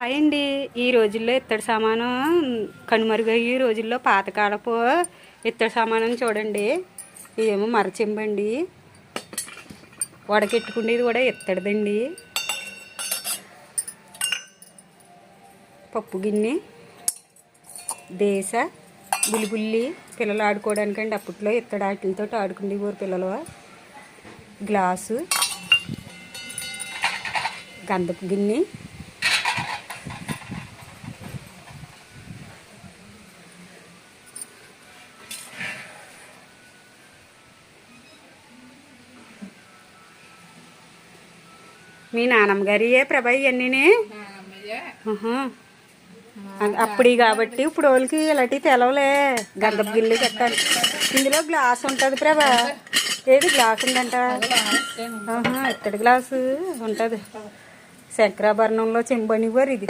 అయ్యండి ఈ రోజుల్లో ఇత్తడి సామానం కనుమరుగయ్యే రోజుల్లో పాతకాలపు ఇత్తడి సామానం చూడండి. ఇదేమో మరచెంబండి, వడకెట్టుకునేది కూడా ఇత్తడిదండి. పప్పు గిన్నె, దేశ బుల్లి పిల్లలు ఆడుకోవడానికండి. అప్పట్లో ఇత్తడి ఆటలతో ఆడుకునేవారు పిల్లలు. గ్లాసు, గంధపు గిన్నె, మీ నాన్నమ్మ గారి ప్రభా ఇవన్నీ అప్పుడు కాబట్టి ఇప్పుడు వాళ్ళకి ఇలాంటివి తెలవలే. గంధపు గిన్నెలు కట్టాలి. ఇందులో గ్లాస్ ఉంటుంది ప్రభా. ఏది గ్లాస్ ఉందంట? ఇత్తడి గ్లాసు ఉంటుంది. శంకరాభరణంలో చెంబనివ్వరు ఇది.